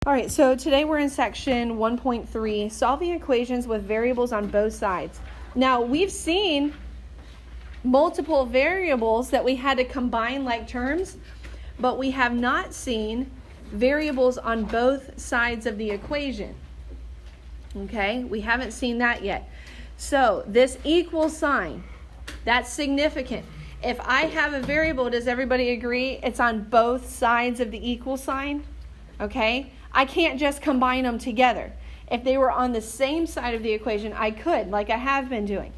All right, so today we're in section 1.3, solving equations with variables on both sides. Now, we've seen multiple variables that we had to combine like terms, but we have not seen variables on both sides of the equation. Okay, we haven't seen that yet. So this equal sign, that's significant. If I have a variable, does everybody agree it's on both sides of the equal sign? Okay, I can't just combine them together. If they were on the same side of the equation, I could, like I have been doing.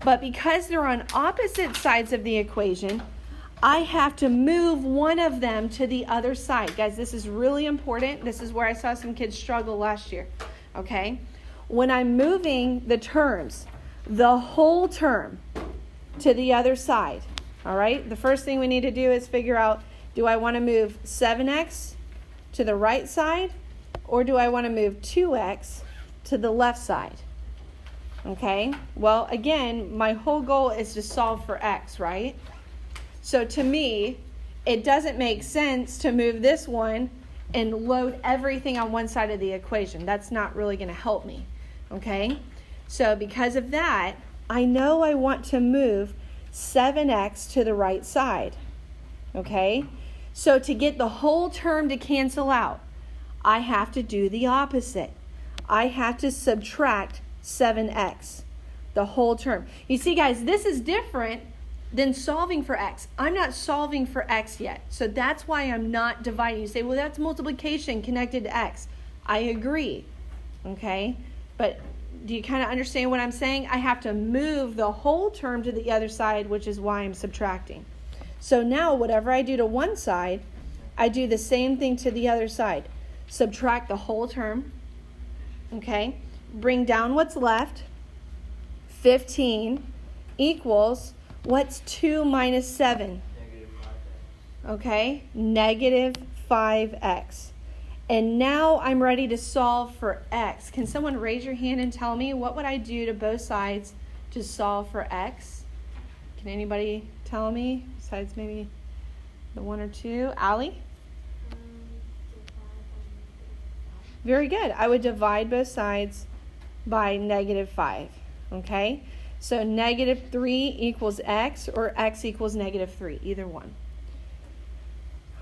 But because they're on opposite sides of the equation, I have to move one of them to the other side. Guys, this is really important. This is where I saw some kids struggle last year. Okay? When I'm moving the terms, the whole term to the other side, all right? The first thing we need to do is figure out, do I want to move 7x to the right side, or do I want to move 2x to the left side? Okay, well, again, my whole goal is to solve for x, right? So to me, it doesn't make sense to move this one and load everything on one side of the equation. That's not really going to help me, okay? So because of that, I know I want to move 7x to the right side, okay? So to get the whole term to cancel out, I have to do the opposite. I have to subtract 7x, the whole term. You see, guys, this is different than solving for x. I'm not solving for x yet, so that's why I'm not dividing. You say, well, that's multiplication connected to x. I agree, okay? But do you kind of understand what I'm saying? I have to move the whole term to the other side, which is why I'm subtracting. So now whatever I do to one side, I do the same thing to the other side. Subtract the whole term, okay? Bring down what's left. 15 equals, what's 2 minus 7? Negative 5x. Okay, negative 5x. And now I'm ready to solve for x. Can someone raise your hand and tell me what would I do to both sides to solve for x? Can anybody tell me, besides maybe the one or two? Allie? Very good. I would divide both sides by negative 5. Okay? So negative 3 equals x, or x equals negative 3. Either one.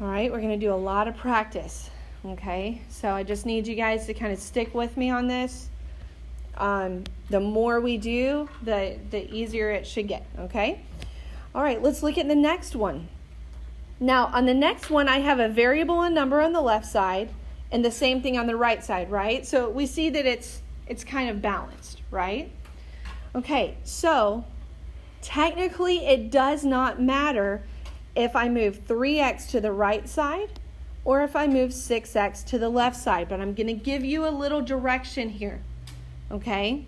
All right, we're going to do a lot of practice. Okay? So I just need you guys to kind of stick with me on this. The more we do, the easier it should get. Okay? All right, let's look at the next one. Now, on the next one, I have a variable and number on the left side, and the same thing on the right side, right? So we see that it's kind of balanced, right? Okay, so technically it does not matter if I move 3x to the right side or if I move 6x to the left side, but I'm going to give you a little direction here, okay?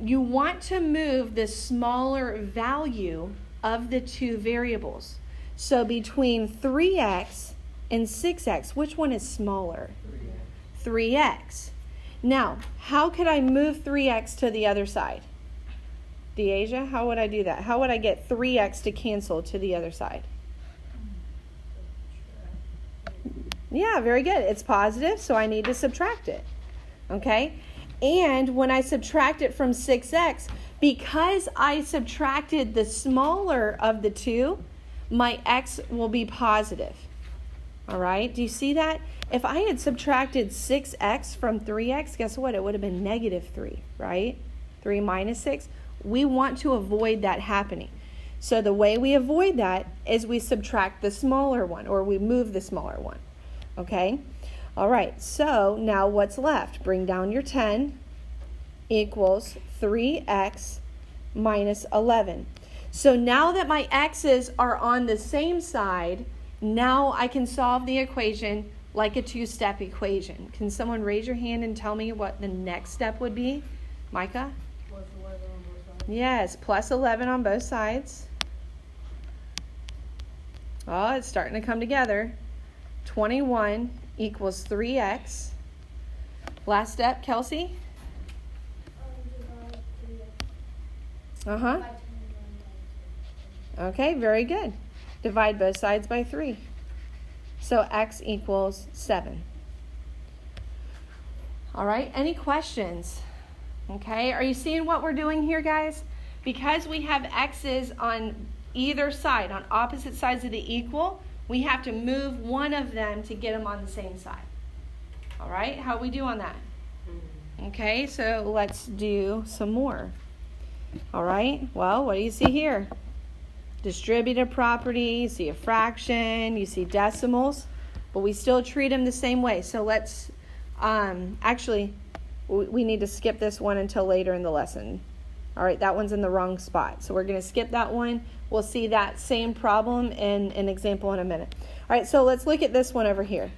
You want to move the smaller value of the two variables. So between 3x and 6x, which one is smaller? 3x. Now, how could I move 3x to the other side? Deasia, how would I do that? How would I get 3x to cancel to the other side? Yeah, very good. It's positive, so I need to subtract it. Okay? And when I subtract it from 6x, because I subtracted the smaller of the two, my x will be positive. All right? Do you see that? If I had subtracted 6x from 3x, guess what? It would have been negative 3, right? 3 minus 6. We want to avoid that happening. So the way we avoid that is we subtract the smaller one, or we move the smaller one. Okay? All right, so now what's left? Bring down your 10 equals 3x minus 11. So now that my x's are on the same side, now I can solve the equation like a two-step equation. Can someone raise your hand and tell me what the next step would be? Micah? Plus 11 on both sides. Yes, plus 11 on both sides. Oh, it's starting to come together. 21 equals 3x. Last step, Kelsey? Uh-huh. Okay, very good. Divide both sides by 3. So x equals 7. All right, any questions? Okay, are you seeing what we're doing here, guys? Because we have x's on either side, on opposite sides of the equal, we have to move one of them to get them on the same side. All right, how we do on that? Okay, so let's do some more. All right, well, what do you see here? Distributive property, you see a fraction, you see decimals, but we still treat them the same way. So let's, actually, we need to skip this one until later in the lesson. All right, that one's in the wrong spot. So we're going to skip that one. We'll see that same problem in an example in a minute. All right, so let's look at this one over here.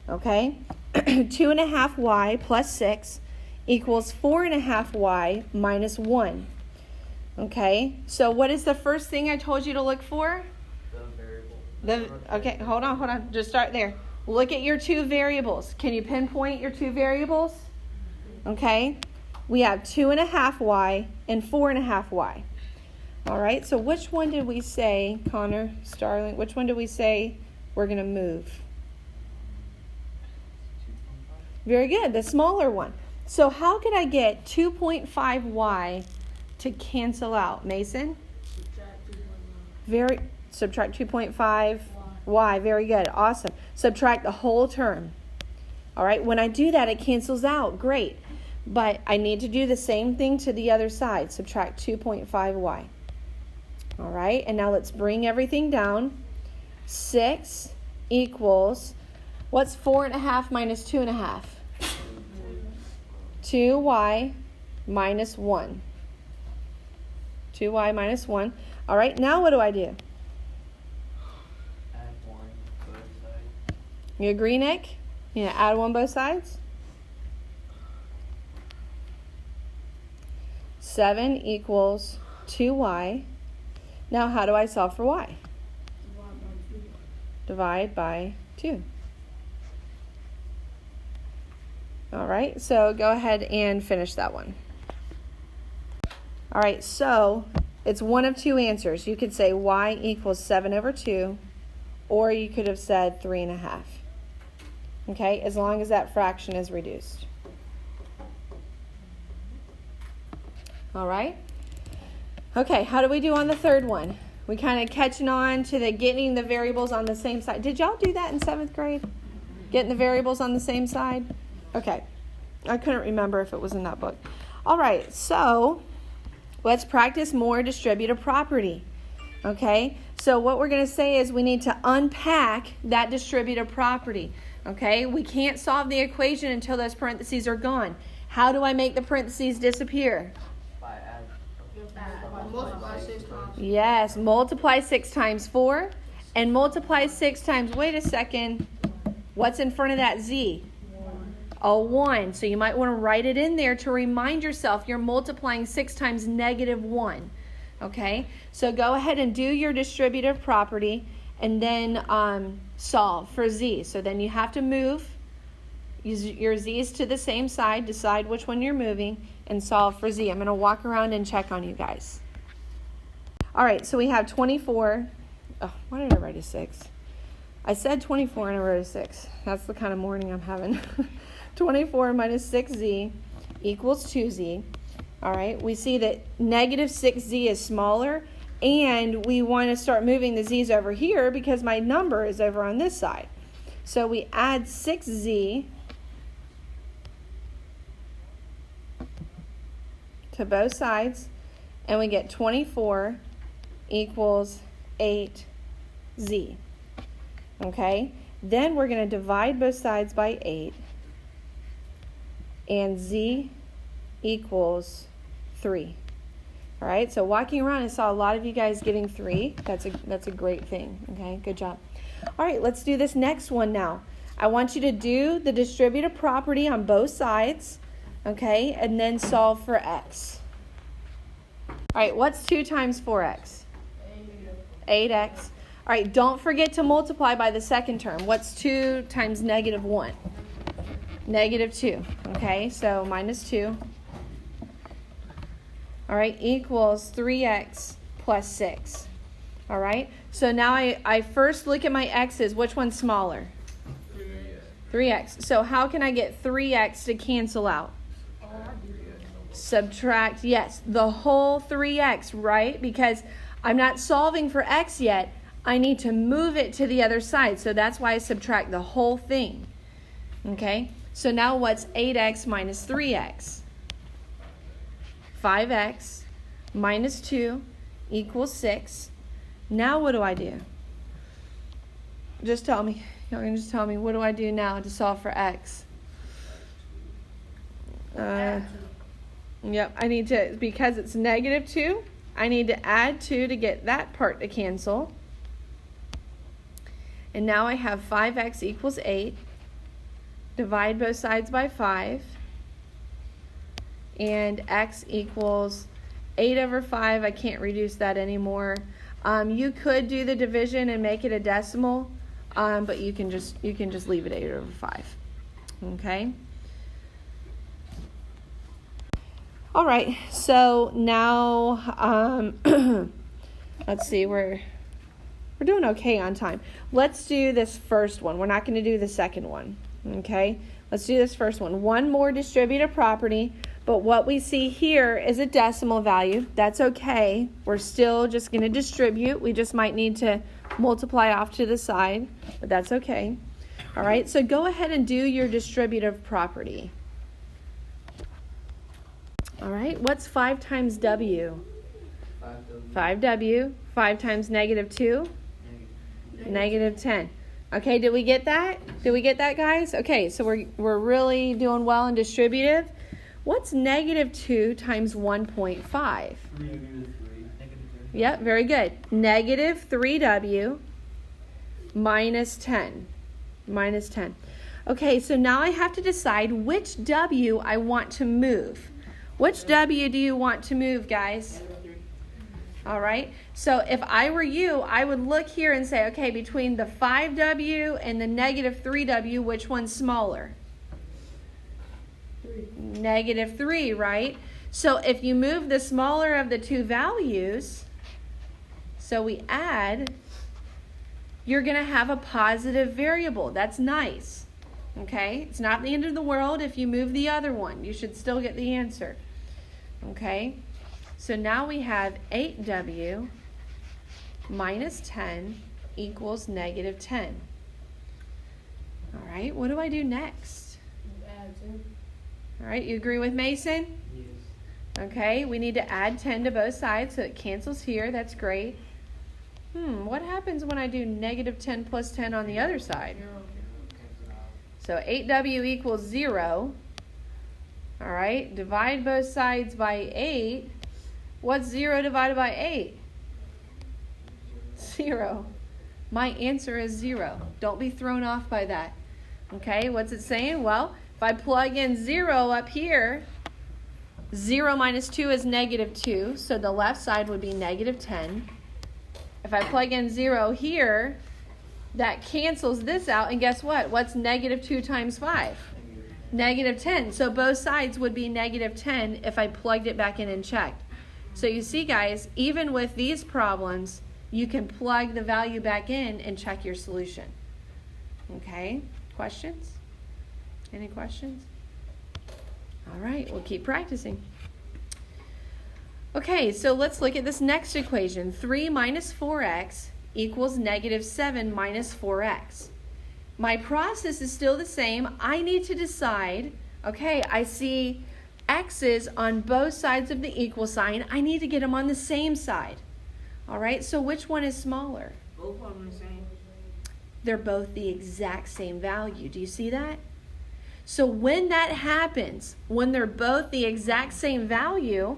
Okay, 2.5y plus 6 equals 4.5y minus 1. Okay, so what is the first thing I told you to look for? The variable. Okay, hold on. Just start there. Look at your two variables. Can you pinpoint your two variables? Okay, we have 2.5y and 4.5y. All right, so which one did we say, Connor, Starling, which one did we say we're going to move? Very good, the smaller one. So how could I get 2.5y to cancel out, Mason? Subtract 2.5y. Very good. Awesome. Subtract the whole term. All right. When I do that, it cancels out. Great. But I need to do the same thing to the other side. Subtract 2.5y. All right. And now let's bring everything down. 6 equals, what's 4.5 minus 2.5? 2y minus 1. 2y minus 1. All right, now what do I do? Add 1 both sides. You agree, Nick? You know, add 1 both sides? 7 equals 2y. Now how do I solve for y? Divide by 2. All right, so go ahead and finish that one. All right, so it's one of two answers. You could say y equals 7 over 2, or you could have said 3.5. Okay, as long as that fraction is reduced. All right. Okay, how do we do on the third one? We kind of catching on to the getting the variables on the same side. Did y'all do that in 7th grade? Getting the variables on the same side? Okay. I couldn't remember if it was in that book. All right, so let's practice more distributive property. Okay, so what we're going to say is we need to unpack that distributive property. Okay, we can't solve the equation until those parentheses are gone. How do I make the parentheses disappear? By add. Multiply 6 times. Yes, multiply 6 times 4 and multiply 6 times, wait a second, what's in front of that z? A 1. So you might want to write it in there to remind yourself you're multiplying 6 times negative 1. Okay, so go ahead and do your distributive property and then solve for z. So then you have to move your z's to the same side, decide which one you're moving, and solve for z. I'm going to walk around and check on you guys. All right, so we have 24. Oh, why did I write a 6? I said 24 and I wrote a 6. That's the kind of morning I'm having. 24 minus 6z equals 2z. All right, we see that negative 6z is smaller, and we want to start moving the z's over here because my number is over on this side. So we add 6z to both sides, and we get 24 equals 8z. Okay, then we're going to divide both sides by 8, and z equals 3. All right, so walking around, I saw a lot of you guys getting 3. That's a great thing. Okay, good job. All right, let's do this next one now. I want you to do the distributive property on both sides, okay, and then solve for x. All right, what's 2 times 4x? 8x. All right, don't forget to multiply by the second term. What's 2 times negative 1? Negative 2. Okay, so minus 2. All right, equals 3x plus 6. All right, so now I first look at my x's. Which one's smaller? 3x. So how can I get 3x to cancel out? Subtract, yes, the whole 3x, right? Because I'm not solving for x yet. I need to move it to the other side. So that's why I subtract the whole thing. Okay, so now what's 8x minus 3x? 5x minus 2 equals 6. Now what do I do? Just tell me. Y'all can just tell me, what do I do now to solve for x? Yep, I need to, because it's negative 2, I need to add 2 to get that part to cancel. And now I have 5x equals 8. Divide both sides by 5. And x equals 8 over 5. I can't reduce that anymore. You could do the division and make it a decimal, but you can just leave it 8 over 5. Okay? All right, so now let's see, we're doing okay on time. Let's do this first one. We're not going to do the second one. Okay? Let's do this first one. One more distributive property, but what we see here is a decimal value. That's okay. We're still just going to distribute. We just might need to multiply off to the side, but that's okay. All right, so go ahead and do your distributive property. All right, what's 5 times w? 5w. 5 times negative 2? Negative 10. Okay, did we get that? Did we get that, guys? Okay, so we're really doing well in distributive. What's negative 2 times 1.5? Yep, very good. Negative 3w minus 10. Minus 10. Okay, so now I have to decide which w I want to move. Which w do you want to move, guys? All right, so if I were you, I would look here and say, okay, between the 5w and the negative 3w, which one's smaller? Negative 3, right? So if you move the smaller of the two values, so we add, you're going to have a positive variable. That's nice. Okay? It's not the end of the world if you move the other one. You should still get the answer. Okay? So now we have 8w minus 10 equals negative 10. All right, what do I do next? All right, you agree with Mason? Yes. Okay, we need to add 10 to both sides so it cancels here. That's great. What happens when I do negative 10 plus 10 on the other side? So 8w equals 0. All right, divide both sides by 8. What's 0 divided by 8? 0. My answer is 0. Don't be thrown off by that. Okay, what's it saying? Well, if I plug in 0 up here, 0 minus 2 is negative 2, so the left side would be negative 10. If I plug in 0 here, that cancels this out, and guess what? What's negative 2 times 5? Negative 10. So both sides would be negative 10 if I plugged it back in and checked. So you see, guys, even with these problems, you can plug the value back in and check your solution. Okay, questions? Any questions? All right, we'll keep practicing. Okay, so let's look at this next equation. 3 minus 4x equals negative 7 minus 4x. My process is still the same. I need to decide, okay, I see x's on both sides of the equal sign. I need to get them on the same side. All right, so which one is smaller? Both of them the same. They're both the exact same value. Do you see that? So when that happens, when they're both the exact same value,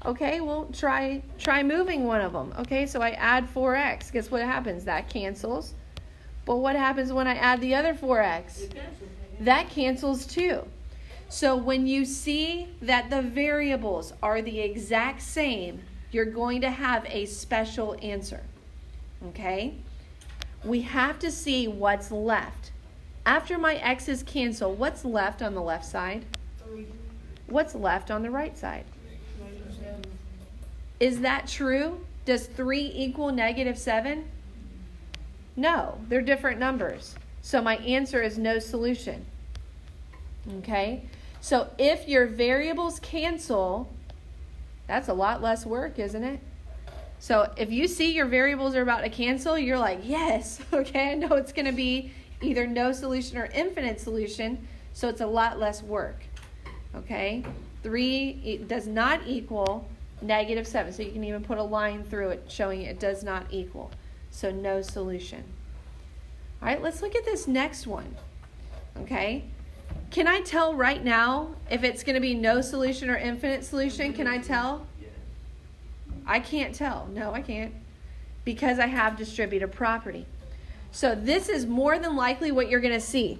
okay, well, try moving one of them. Okay, so I add 4x. Guess what happens? That cancels. But what happens when I add the other 4x? That cancels too. So when you see that the variables are the exact same, you're going to have a special answer. Okay? We have to see what's left. After my x's cancel, what's left on the left side? 3. What's left on the right side? Is that true? Does 3 equal negative 7? No, they're different numbers. So my answer is no solution. Okay? So if your variables cancel, that's a lot less work, isn't it? So if you see your variables are about to cancel, you're like, yes, okay, I know it's going to be either no solution or infinite solution, so it's a lot less work. Okay? 3 it does not equal negative 7, so you can even put a line through it showing it does not equal. So no solution. All right, let's look at this next one. Okay? Can I tell right now if it's going to be no solution or infinite solution? Can I tell? Yes. I can't tell. No, I can't. Because I have distributive property. So this is more than likely what you're going to see.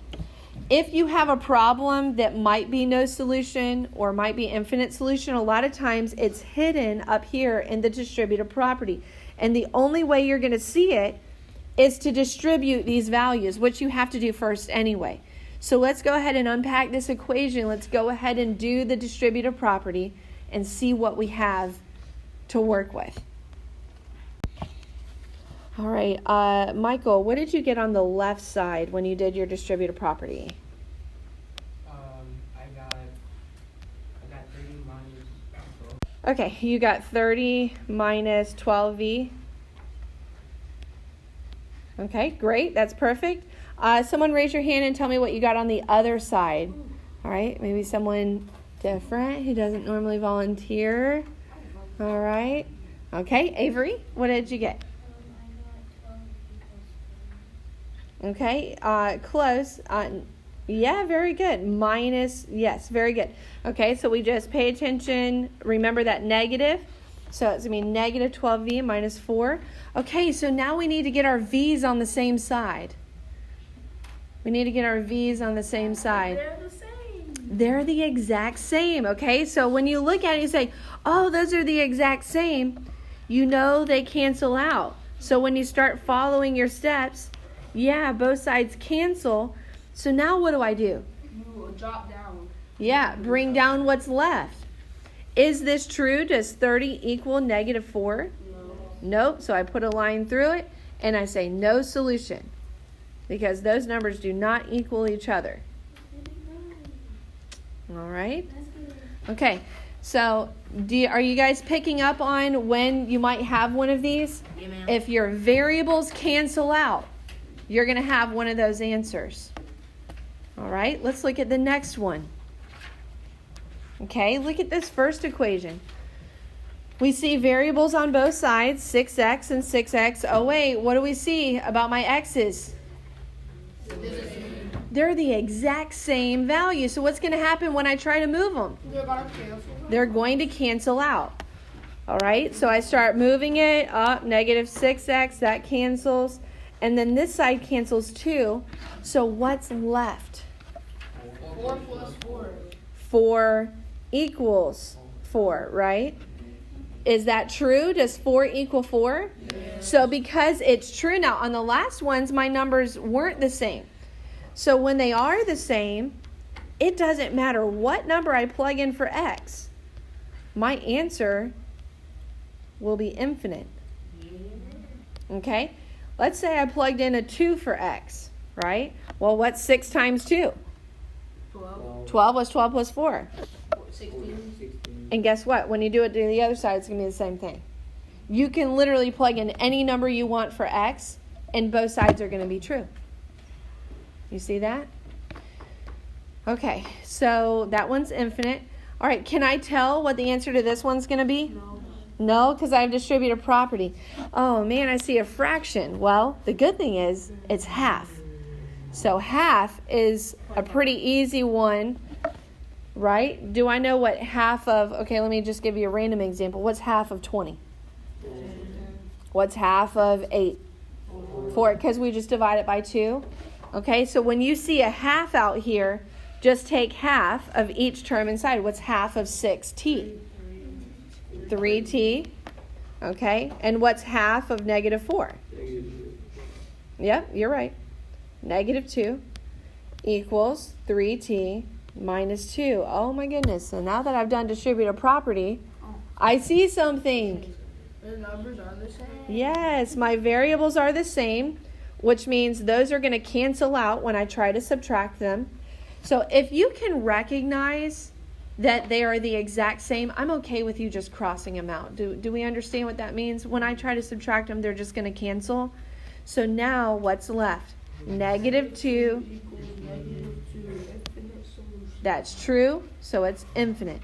If you have a problem that might be no solution or might be infinite solution, a lot of times it's hidden up here in the distributive property. And the only way you're going to see it is to distribute these values, which you have to do first anyway. So let's go ahead and unpack this equation. Let's go ahead and do the distributive property and see what we have to work with. All right, Michael, what did you get on the left side when you did your distributive property? I got 30 minus 12. Okay, you got 30 minus 12v. Okay, great, that's perfect. Someone raise your hand and tell me what you got on the other side. All right, maybe someone different who doesn't normally volunteer. All right. Okay, Avery, what did you get? Okay, close. Yeah, very good. Minus, yes, very good. Okay, so we just pay attention. Remember that negative. So it's going to be negative 12v minus 4. Okay, so now we need to get our v's on the same side. We need to get our v's on the same side. They're the same. They're the exact same, okay? So when you look at it, you say, oh, those are the exact same. You know they cancel out. So when you start following your steps, yeah, both sides cancel. So now what do I do? You drop down. Yeah, bring down what's left. Is this true? Does 30 equal negative 4? No. Nope. So I put a line through it and I say no solution because those numbers do not equal each other. All right. Okay. So are you guys picking up on when you might have one of these? Yeah, ma'am. If your variables cancel out, you're going to have one of those answers. All right. Let's look at the next one. Okay, look at this first equation. We see variables on both sides, 6x and 6x. Oh, wait, what do we see about my x's? They're the exact same value. So what's going to happen when I try to move them? They're gonna cancel. They're going to cancel out. All right, so I start moving it up, negative 6x, that cancels. And then this side cancels too. So what's left? 4 plus 4. 4 equals 4, right? Is that true? Does 4 equal 4? Yes. So because it's true now, on the last ones, my numbers weren't the same. So when they are the same, it doesn't matter what number I plug in for x. My answer will be infinite. Okay? Let's say I plugged in a 2 for x, right? Well, what's 6 times 2? 12. 12 was 12 plus 4. 16. And guess what? When you do it to the other side, it's going to be the same thing. You can literally plug in any number you want for x, and both sides are going to be true. You see that? Okay, so that one's infinite. All right, can I tell what the answer to this one's going to be? No. No, because I have distributive property. Oh, man, I see a fraction. Well, the good thing is it's half. So half is a pretty easy one, right? Do I know what half of, okay, let me just give you a random example. What's half of 20? What's half of 8? 4, because we just divide it by 2. Okay, so when you see a half out here, just take half of each term inside. What's half of 6t? 3t. Okay, and what's half of negative 4? Yep, you're right. Negative 2 equals 3t minus 2. Oh my goodness. So now that I've done distributive property, I see something. The numbers are the same. Yes, my variables are the same, which means those are going to cancel out when I try to subtract them. So if you can recognize that they are the exact same, I'm okay with you just crossing them out. Do we understand what that means? When I try to subtract them, they're just going to cancel. So now what's left? -2. Equals -2. Infinite solution. That's true, so it's infinite.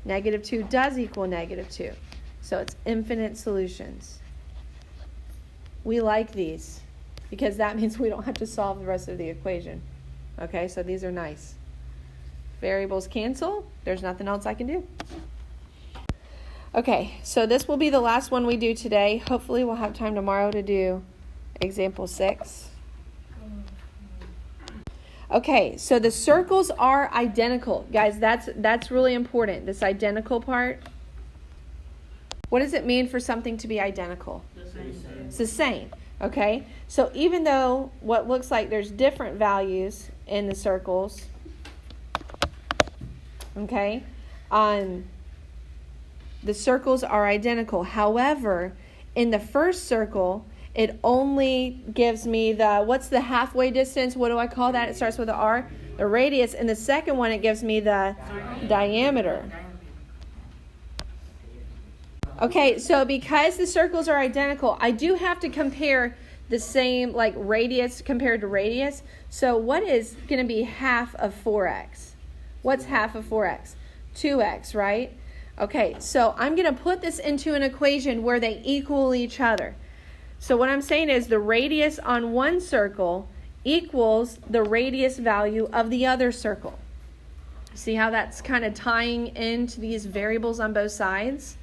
-2 does equal -2, so it's infinite solutions. We like these because that means we don't have to solve the rest of the equation. Okay, so these are nice. Variables cancel. There's nothing else I can do. Okay, so this will be the last one we do today. Hopefully we'll have time tomorrow to do example 6. Okay, so the circles are identical. Guys, that's really important, this identical part. What does it mean for something to be identical? The same. It's the same, okay? So even though what looks like there's different values in the circles, okay, the circles are identical. However, in the first circle, it only gives me what's the halfway distance? What do I call that? It starts with an R. The radius. In the second one, it gives me the diameter. Okay, so because the circles are identical, I do have to compare the same, like radius compared to radius. So what is going to be half of 4x? What's half of 4x? 2x, right? Okay, so I'm going to put this into an equation where they equal each other. So what I'm saying is the radius on one circle equals the radius value of the other circle. See how that's kind of tying into these variables on both sides?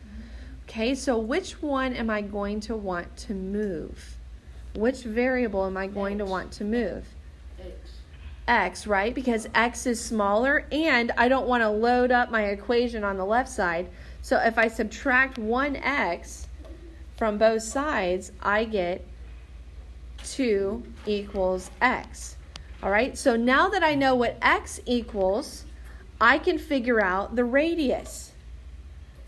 Okay, so which one am I going to want to move? Which variable am I going to want to move? X, right? Because x is smaller and I don't want to load up my equation on the left side. So if I subtract 1x from both sides, I get 2 equals x. All right, so now that I know what x equals, I can figure out the radius.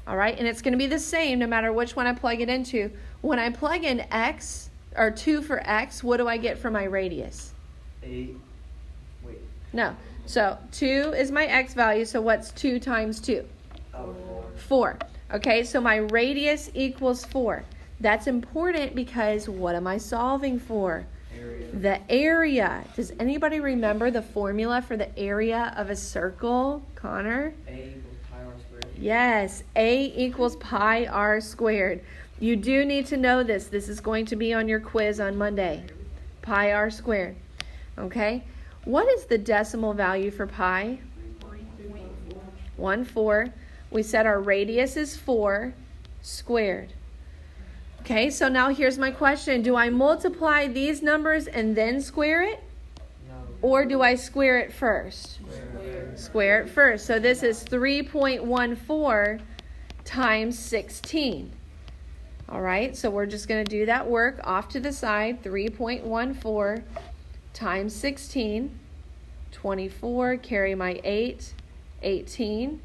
All right, and it's going to be the same no matter which one I plug it into. When I plug in x, or 2 for x, what do I get for my radius? 8. Wait. No, so 2 is my x value, so what's 2 times 2? 4. Okay, so my radius equals 4. That's important because what am I solving for? Area. The area. Does anybody remember the formula for the area of a circle, Connor? A equals pi r squared. Yes, A equals pi r squared. You do need to know this. This is going to be on your quiz on Monday. Pi r squared. Okay? What is the decimal value for pi? 1/4. We said our radius is 4 squared. Okay, so now here's my question. Do I multiply these numbers and then square it? No. Or do I square it first? Square it first. So this is 3.14 times 16. All right, so we're just going to do that work off to the side. 3.14 times 16. 24, carry my 8, 18.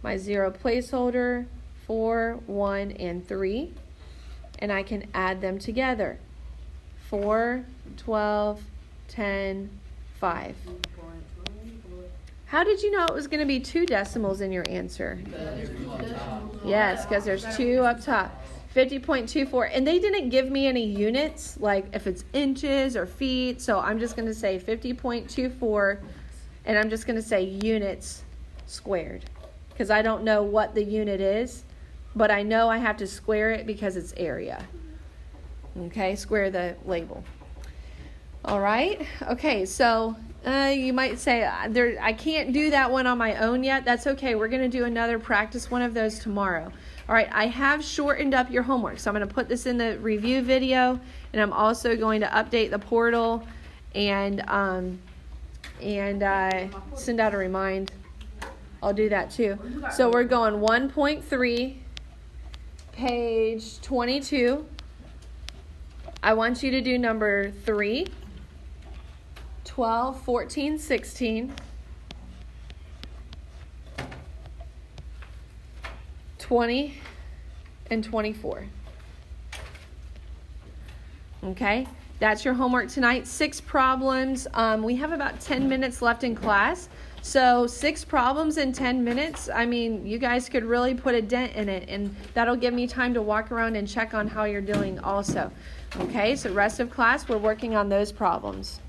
My 0 placeholder, 4, 1, and 3. And I can add them together. 4, 12, 10, 5. How did you know it was going to be 2 decimals in your answer? Yes, because there's 2 up top. 50.24. And they didn't give me any units, like if it's inches or feet. So I'm just going to say 50.24. And I'm just going to say units squared. Because I don't know what the unit is. But I know I have to square it because it's area. Okay, square the label. All right. Okay, so you might say, I can't do that one on my own yet. That's okay. We're going to do another practice one of those tomorrow. All right, I have shortened up your homework. So I'm going to put this in the review video. And I'm also going to update the portal and send out a remind. I'll do that too. So we're going 1.3. Page 22. I want you to do number 3, 12, 14, 16, 20, and 24. Okay, that's your homework tonight. 6 problems. We have about 10 minutes left in class. So 6 problems in 10 minutes, I mean, you guys could really put a dent in it, and that'll give me time to walk around and check on how you're doing also. Okay, so rest of class, we're working on those problems.